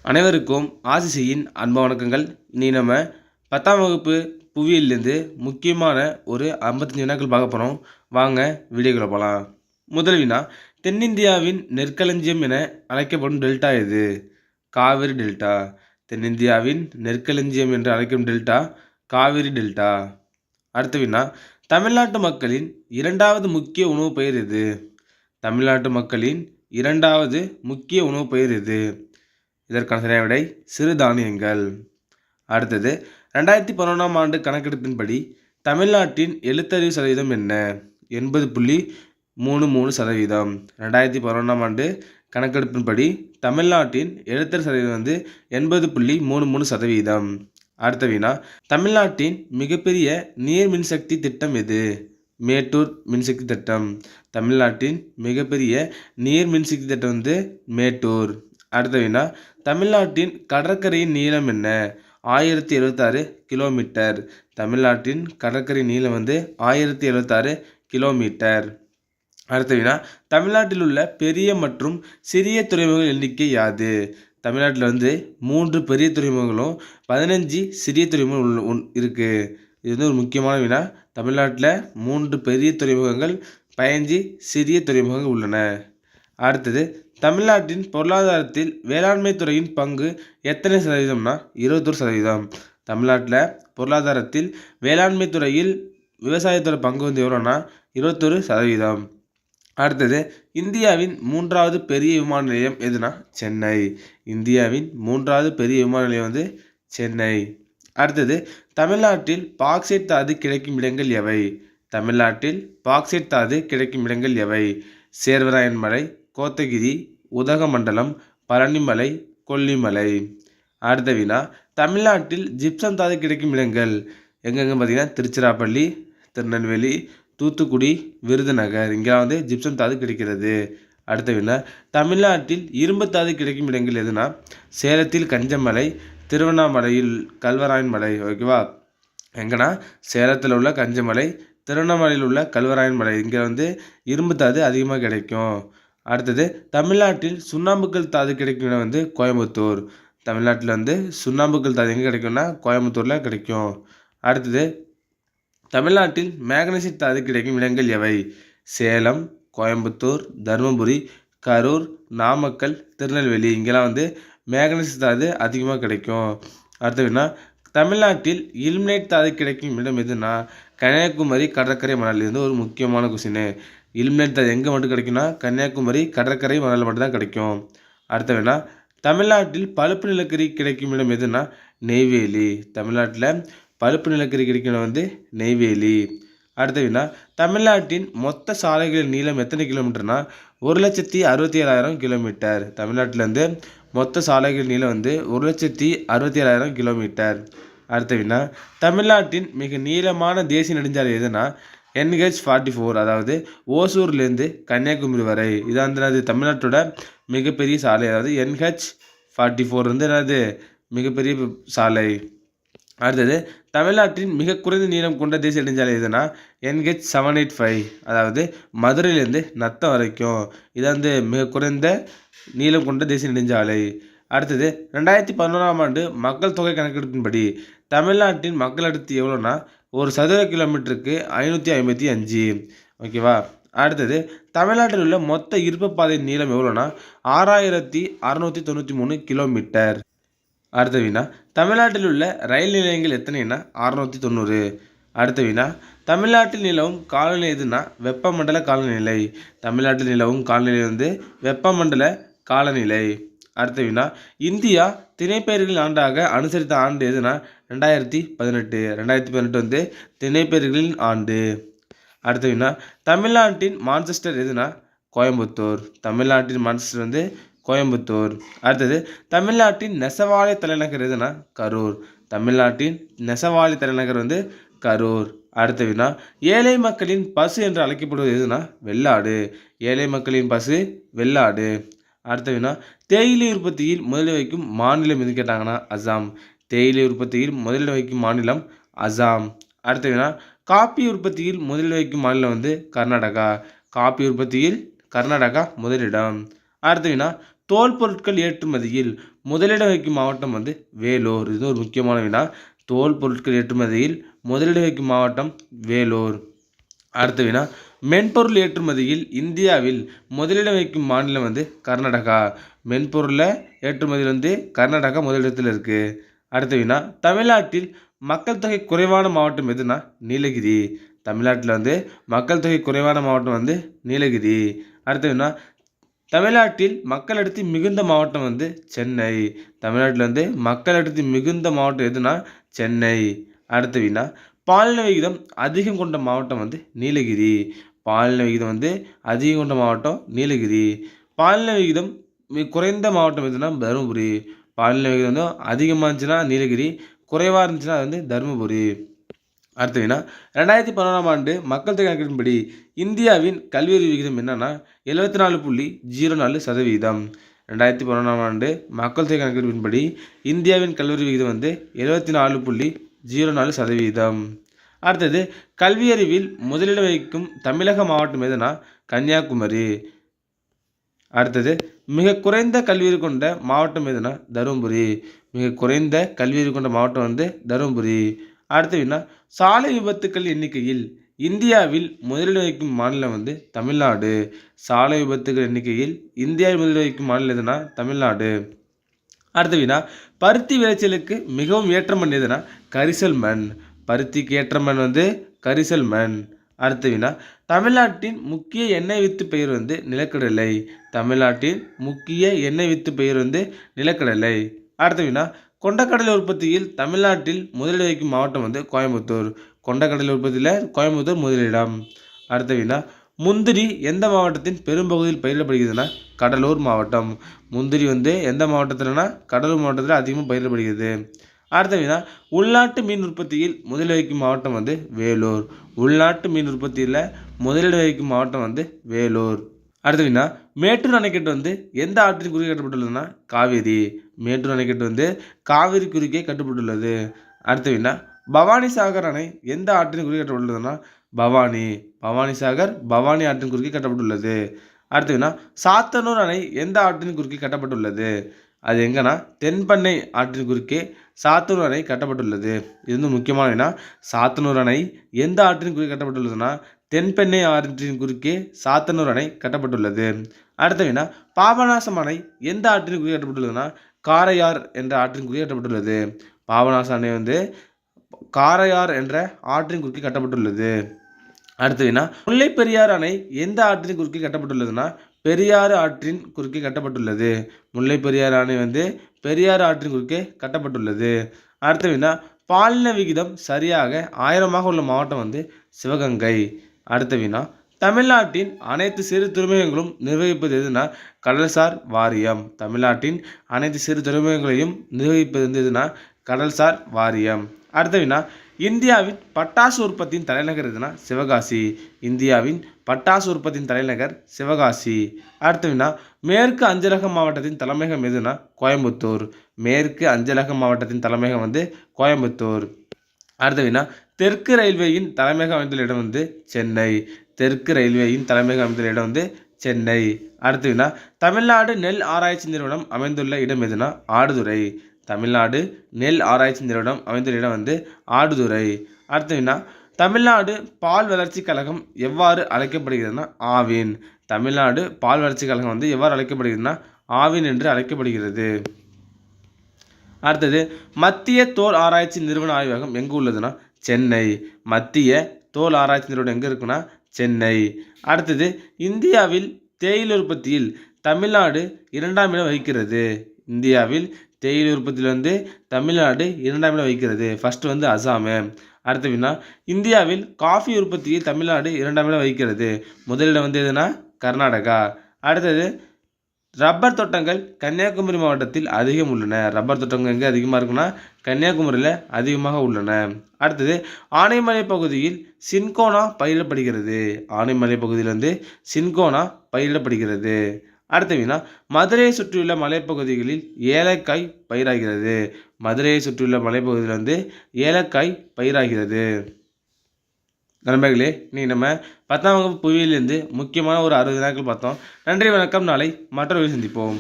அனைவருக்கும் ஆசிசியின் அன்பு வணக்கங்கள். நீ நம்ம 10ஆம் வகுப்பு புவியியலிருந்து முக்கியமான ஒரு 55 வினாக்கள் பார்க்க போகிறோம். வாங்க வீடியோக்குள்ள போகலாம். முதல் வினா, தென்னிந்தியாவின் நெற்களஞ்சியம் என அழைக்கப்படும் டெல்டா எது? காவிரி டெல்டா. தென்னிந்தியாவின் நெற்களஞ்சியம் என்று அழைக்கும் டெல்டா காவிரி டெல்டா. அடுத்த வினா, தமிழ்நாட்டு மக்களின் இரண்டாவது முக்கிய உணவு பெயர் எது? தமிழ்நாட்டு மக்களின் இரண்டாவது முக்கிய உணவு பெயர் எது? இதற்கான சரியான விடை சிறுதானியங்கள். அடுத்தது, 2011ஆம் ஆண்டு கணக்கெடுப்பின்படி தமிழ்நாட்டின் எழுத்தறிவு சதவீதம் என்ன? 80.33%. 2011ஆம் ஆண்டு கணக்கெடுப்பின்படி தமிழ்நாட்டின் எழுத்தறிவு சதவீதம் 80.33%. அடுத்த வினா, தமிழ்நாட்டின் மிகப்பெரிய நீர் மின்சக்தி திட்டம் எது? மேட்டூர் மின்சக்தி திட்டம். தமிழ்நாட்டின் மிகப்பெரிய நீர் மின்சக்தி திட்டம் மேட்டூர். அடுத்த வினா, தமிழ்நாட்டின் கடற்கரையின் நீளம் என்ன? 1076 கிலோமீட்டர். தமிழ்நாட்டின் கடற்கரை நீளம் 1076 கிலோமீட்டர். அடுத்த வினா, தமிழ்நாட்டில் உள்ள பெரிய மற்றும் சிறிய துறைமுகங்கள் எண்ணிக்கை யாது? தமிழ்நாட்டில் 3 பெரிய துறைமுகங்களும் 15 சிறிய துறைமுகங்கள் இருக்குது. இது ஒரு முக்கியமான வினா. தமிழ்நாட்டில் 3 பெரிய துறைமுகங்கள் 15 சிறிய துறைமுகங்கள் உள்ளன. அடுத்தது, தமிழ்நாட்டின் பொருளாதாரத்தில் வேளாண்மை துறையின் பங்கு எத்தனை சதவீதம்னா 21%. தமிழ்நாட்டில் பொருளாதாரத்தில் வேளாண்மை துறையில் விவசாயத்தோட பங்கு எவ்வளோனா 21%. அடுத்தது, இந்தியாவின் 3வது பெரிய விமான நிலையம் எதுனா சென்னை. இந்தியாவின் 3வது பெரிய விமான நிலையம் சென்னை. அடுத்தது, தமிழ்நாட்டில் பாக்சைட் தாது கிடைக்கும் இடங்கள் எவை? தமிழ்நாட்டில் பாக்சைட் தாது கிடைக்கும் இடங்கள் எவை? சேர்வராயன் மலை, கோத்தகிரி, உதகமண்டலம், பழனிமலை, கொல்லிமலை. அடுத்த வினா, தமிழ்நாட்டில் ஜிப்சம் தாது கிடைக்கும் இடங்கள் எங்கெங்க பார்த்தீங்கன்னா திருச்சிராப்பள்ளி, திருநெல்வேலி, தூத்துக்குடி, விருதுநகர். இங்கே ஜிப்சம் தாது கிடைக்கிறது. அடுத்த வினா, தமிழ்நாட்டில் இரும்பு தாது கிடைக்கும் இடங்கள் எதுனா சேலத்தில் கஞ்சமலை, திருவண்ணாமலையில் கல்வராயன் மலை. ஓகேவா? எங்கன்னா சேலத்தில் உள்ள கஞ்சமலை, திருவண்ணாமலையில் உள்ள கல்வராயன் மலை. இங்கே இரும்பு தாது அதிகமாக கிடைக்கும். அடுத்தது, தமிழ்நாட்டில் சுண்ணாம்புக்கல் தாது கிடைக்கும் இடம் கோயம்புத்தூர். தமிழ்நாட்டில் சுண்ணாம்புக்கல் தாது எங்கே கிடைக்கும்னா கோயம்புத்தூரில் கிடைக்கும். அடுத்தது, தமிழ்நாட்டில் மேக்னசைட் தாது கிடைக்கும் இடங்கள் எவை? சேலம், கோயம்புத்தூர், தருமபுரி, கரூர், நாமக்கல், திருநெல்வேலி. இங்கெல்லாம் மேக்னசைட் தாது அதிகமாக கிடைக்கும். அடுத்ததுன்னா, தமிழ்நாட்டில் இல்மெனைட் தாது கிடைக்கும் இடம் எதுனா கன்னியாகுமரி கடற்கரை மணல். இது ஒரு முக்கியமான கொஸ்டின். இல்மெனைட் தாது எங்கே மட்டும் கிடைக்கும்னா கன்னியாகுமரி கடற்கரை மணல் மட்டும்தான் கிடைக்கும். அடுத்த வினா, தமிழ்நாட்டில் பழுப்பு நிலக்கரி கிடைக்கும் இடம் எதுனா நெய்வேலி. தமிழ்நாட்டில் பழுப்பு நிலக்கரி கிடைக்கும் இடம் நெய்வேலி. அடுத்த வினா, தமிழ்நாட்டின் மொத்த சாலைகளின் நீளம் எத்தனை கிலோமீட்டர்னா 1,67,000 கிலோமீட்டர். தமிழ்நாட்டில் மொத்த சாலைகள் நீளம் 1,67,000 கிலோமீட்டர். அடுத்த வினா, தமிழ்நாட்டின் மிக நீளமான தேசிய நெடுஞ்சாலை எதுனா NH-44. அதாவது ஓசூர்லேருந்து கன்னியாகுமரி வரை. இதான் தமிழ்நாட்டோட மிகப்பெரிய சாலை. அதாவது NH-44 மிகப்பெரிய சாலை. அடுத்தது, தமிழ்நாட்டின் மிக குறைந்த நீளம் கொண்ட தேசிய நெடுஞ்சாலை எதுனா NH-785. அதாவது மதுரையிலேருந்து நத்தம் வரைக்கும். இதான் மிக குறைந்த நீளம் கொண்ட தேசிய நெடுஞ்சாலை. அடுத்தது, 2011ஆம் ஆண்டு மக்கள் தொகை கணக்கெடுப்பின்படி தமிழ்நாட்டின் மக்கள் அடர்த்தி எவ்வளோனா ஒரு சதுர கிலோமீட்டருக்கு 555. ஓகேவா? அடுத்தது, தமிழ்நாட்டில் உள்ள மொத்த இருப்பு பாதை நீளம் எவ்வளோனா 6,693 கிலோமீட்டர். அடுத்த வினா, தமிழ்நாட்டில் உள்ள ரயில் நிலையங்கள் எத்தனைனா 690. அடுத்த வினா, தமிழ்நாட்டில் நிலவும் காலநிலை எதுனா வெப்பமண்டல காலநிலை. தமிழ்நாட்டில் நிலவும் காலநிலை வெப்பமண்டல காலநிலை. அடுத்த வினா, இந்தியா திணைப்பெயர்களின் ஆண்டாக அனுசரித்த ஆண்டு எதுனா 2018. 2018 திணைப்பெயர்களின் ஆண்டு. அடுத்த வினா, தமிழ்நாட்டின் மான்செஸ்டர் எதுனா கோயம்புத்தூர். தமிழ்நாட்டின் மான்செஸ்டர் கோயம்புத்தூர். அடுத்தது, தமிழ்நாட்டின் நெசவாலை தலைநகர் எதுனா கரூர். தமிழ்நாட்டின் நெசவாலை தலைநகர் கரூர். அடுத்த வினா, ஏழை மக்களின் பசு என்று அழைக்கப்படுவது எதுனா வெள்ளாடு. ஏழை மக்களின் பசு வெள்ளாடு. அடுத்த வினா, தேயிலை உற்பத்தியில் முதலில் வைக்கும் மாநிலம் எது கேட்டாங்கன்னா அசாம். தேயிலை உற்பத்தியில் முதலில் வைக்கும் மாநிலம் அசாம். அடுத்த வினா, காப்பி உற்பத்தியில் முதலில் வைக்கும் மாநிலம் கர்நாடகா. காப்பி உற்பத்தியில் கர்நாடகா முதலிடம். அடுத்த வினா, தோல் பொருட்கள் ஏற்றுமதியில் முதலிடம் வகிக்கும் மாவட்டம் வந்து வேலூர். இது ஒரு முக்கியமான வினா. தோல் பொருட்கள் ஏற்றுமதியில் முதலிடம் வகிக்கும் மாவட்டம் வேலூர். அடுத்த வினா, மென்பொருள் ஏற்றுமதியில் இந்தியாவில் முதலிடம் வகிக்கும் மாநிலம் வந்து கர்நாடகா. மென்பொருளை ஏற்றுமதியில் வந்து கர்நாடகா முதலிடத்தில் இருக்கு. அடுத்த வினா, தமிழ்நாட்டில் மக்கள் தொகை குறைவான மாவட்டம் எதுனா நீலகிரி. தமிழ்நாட்டில் வந்து மக்கள் தொகை குறைவான மாவட்டம் வந்து நீலகிரி. அடுத்த வினா, தமிழ்நாட்டில் மக்கள் அடர்த்தி மிகுந்த மாவட்டம் வந்து சென்னை. தமிழ்நாட்டில் வந்து மக்கள் அடர்த்தி மிகுந்த மாவட்டம் எதுனா சென்னை. அடுத்த வினா, பாலின விகிதம் அதிகம் கொண்ட மாவட்டம் வந்து நீலகிரி. பாலின விகிதம் வந்து அதிகம் கொண்ட மாவட்டம் நீலகிரி. பாலின விகிதம் குறைந்த மாவட்டம் எதுனா தருமபுரி. பாலின விகிதம் வந்து அதிகமாக இருந்துச்சுன்னா நீலகிரி, குறைவாக இருந்துச்சுன்னா அது வந்து தருமபுரி. அடுத்த வினா, 2011ஆம் ஆண்டு மக்கள் தொகை கணக்கெடுப்பின்படி இந்தியாவின் கல்வியறிவு விகிதம் என்னன்னா 74.04%. 2011ஆம் ஆண்டு மக்கள் தொகை கணக்கெடுப்பின்படி இந்தியாவின் கல்வியறிவு விகிதம் வந்து 74.04%. அடுத்தது, கல்வியறிவில் முதலிடம் வகிக்கும் தமிழக மாவட்டம் எதுனா கன்னியாகுமரி. அடுத்தது, மிக குறைந்த கல்வியறிவு கொண்ட மாவட்டம் எதுனா தருமபுரி. மிக குறைந்த கல்வியறிவு கொண்ட மாவட்டம் வந்து தருமபுரி. அடுத்த வினா, சாலை விபத்துக்கள் எண்ணிக்கையில் இந்தியாவில் முதலிடம் வகிக்கும் மாநிலம் வந்து தமிழ்நாடு. சாலை விபத்துக்கள் எண்ணிக்கையில் இந்தியாவில் முதலிடம் வகிக்கும் மாநிலம் எதுனா தமிழ்நாடு. அடுத்த வினா, பருத்தி விளைச்சலுக்கு மிகவும் ஏற்ற மண் எதுனா கரிசல் மண். பருத்திக்கு ஏற்ற மண் வந்து கரிசல் மண். அடுத்த வினா, தமிழ்நாட்டின் முக்கிய எண்ணெய் வித்து பயிர் வந்து நிலக்கடலை. தமிழ்நாட்டின் முக்கிய எண்ணெய் வித்து பயிர் வந்து நிலக்கடலை. அடுத்த வினா, கொண்டக்கடலை உற்பத்தியில் தமிழ்நாட்டில் முதலிடம் வகிக்கும் மாவட்டம் வந்து கோயம்புத்தூர். கொண்டக்கடலை உற்பத்தியில் கோயம்புத்தூர் முதலிடம். அடுத்த வினா, முந்திரி எந்த மாவட்டத்தின் பெரும்பகுதியில் பயிரிடப்படுகிறதுனா கடலூர் மாவட்டம். முந்திரி வந்து எந்த மாவட்டத்தில்னா கடலூர் மாவட்டத்தில் அதிகமாக பயிரிடப்படுகிறது. அடுத்த வினா, உள்நாட்டு மீன் உற்பத்தியில் முதலிடம் வகிக்கும் மாவட்டம் வந்து வேலூர். உள்நாட்டு மீன் உற்பத்தியில் முதலிடம் வகிக்கும் மாவட்டம் வந்து வேலூர். அடுத்த வினா, மேட்டூர் அணைக்கட்டு வந்து எந்த ஆற்றின் குறுக்கே கட்டப்பட்டுள்ளதுன்னா காவேரி. மேட்டூர் அணைக்கட்டு வந்து காவிரி குறுக்கே கட்டப்பட்டுள்ளது. அடுத்த வினா, பவானி சாகர் அணை எந்த ஆற்றின் குறுக்கே கட்டப்பட்டுள்ளதுன்னா பவானி. பவானி சாகர் பவானி ஆற்றின் குறுக்கே கட்டப்பட்டுள்ளது. அடுத்த வினா, சாத்தனூர் அணை எந்த ஆற்றின் குறுக்கே கட்டப்பட்டுள்ளது? அது எங்கன்னா தென்பண்ணை ஆற்றின் குறுக்கே சாத்தனூர் அணை கட்டப்பட்டுள்ளது. இது வந்து முக்கியமான வினா. சாத்தனூர் அணை எந்த ஆற்றின் குறுக்கே கட்டப்பட்டுள்ளதுன்னா தென்பெண்ணை ஆற்றின் குறுக்கே சாத்தனூர் அணை கட்டப்பட்டுள்ளது. அடுத்த வினா, பாபநாசம் அணை எந்த ஆற்றின் குறுக்கே கட்டப்பட்டுள்ளதுன்னா காரையார் என்ற ஆற்றின் குறுக்கே கட்டப்பட்டுள்ளது. பாபநாசம் அணை வந்து காரையார் என்ற ஆற்றின் குறுக்கே கட்டப்பட்டுள்ளது. அடுத்த வினா, முல்லை பெரியாறு அணை எந்த ஆற்றின் குறுக்கே கட்டப்பட்டுள்ளதுன்னா பெரியாறு ஆற்றின் குறுக்கே கட்டப்பட்டுள்ளது. முல்லை பெரியாறு அணை வந்து பெரியாறு ஆற்றின் குறுக்கே கட்டப்பட்டுள்ளது. அடுத்த வினா, பாலின விகிதம் சரியாக 1000ஆக உள்ள மாவட்டம் வந்து சிவகங்கை. அடுத்த வினா, தமிழ்நாட்டின் அனைத்து சிறு துறைமுகங்களும் நிர்வகிப்பது எதுனா கடல்சார் வாரியம். தமிழ்நாட்டின் அனைத்து சிறு துறைமுகங்களையும் நிர்வகிப்பது வந்து எதுனா கடல்சார் வாரியம். அடுத்த வினா, இந்தியாவின் பட்டாசு உற்பத்தியின் தலைநகர் எதுனா சிவகாசி. இந்தியாவின் பட்டாசு உற்பத்தியின் தலைநகர் சிவகாசி. அடுத்த வினா, மேற்கு அஞ்சலக மாவட்டத்தின் தலைமையகம் எதுனா கோயம்புத்தூர். மேற்கு அஞ்சலக மாவட்டத்தின் தலைமையகம் வந்து கோயம்புத்தூர். அடுத்த வினா, தெற்கு ரயில்வேயின் தலைமையகம் அமைந்துள்ள இடம் வந்து சென்னை. தெற்கு ரயில்வேயின் தலைமையகம் அமைந்துள்ள இடம் வந்து சென்னை. அடுத்த வினா, தமிழ்நாடு நெல் ஆராய்ச்சி நிறுவனம் அமைந்துள்ள இடம் எதுனா ஆடுதுறை. தமிழ்நாடு நெல் ஆராய்ச்சி நிறுவனம் அமைந்துள்ள இடம் வந்து ஆடுதுறை. அடுத்த வினா, தமிழ்நாடு பால் வளர்ச்சி கழகம் எவ்வாறு அழைக்கப்படுகிறதுனா ஆவின். தமிழ்நாடு பால் வளர்ச்சி கழகம் வந்து எவ்வாறு அழைக்கப்படுகிறதுனா ஆவின் என்று அழைக்கப்படுகிறது. அடுத்தது, மத்திய தோல் ஆராய்ச்சி நிறுவன ஆய்வகம் எங்கு உள்ளதுன்னா சென்னை. மத்திய தோல் ஆராய்ச்சி நிறுவனம் எங்கே இருக்குன்னா சென்னை. அடுத்தது, இந்தியாவில் தேயிலை உற்பத்தியில் தமிழ்நாடு 2ஆம் இடம் வகிக்கிறது. இந்தியாவில் தேயிலை உற்பத்தியில் வந்து தமிழ்நாடு 2ஆம் இடம் வகிக்கிறது. ஃபர்ஸ்ட் வந்து அசாம். அடுத்த வினா, இந்தியாவில் காஃபி உற்பத்தியில் தமிழ்நாடு 2ஆம் இடம் வகிக்கிறது. முதலிடம் வந்து எதுனா கர்நாடகா. அடுத்தது, ரப்பர் தோட்டங்கள் கன்னியாகுமரி மாவட்டத்தில் அதிகம் உள்ளன. ரப்பர் தோட்டங்கள் எங்கே அதிகமாக இருக்குன்னா கன்னியாகுமரியில் அதிகமாக உள்ளன. அடுத்தது, ஆனைமலை பகுதியில் சின்கோனா பயிரிடப்படுகிறது. ஆனைமலை பகுதியில் வந்து சின்கோனா பயிரிடப்படுகிறது. அடுத்த வினா, மதுரையை சுற்றியுள்ள மலைப்பகுதிகளில் ஏலக்காய் பயிராகிறது. மதுரையை சுற்றியுள்ள மலைப்பகுதியில் வந்து ஏலக்காய் பயிராகிறது. நண்பர்களே, இன்னைக்கு நம்ம 10ஆம் வகுப்பு புவியிலிருந்து முக்கியமான ஒரு 60 வினாக்கள் பார்த்தோம். நன்றி, வணக்கம். நாளை மற்றொரு சந்திப்போம்.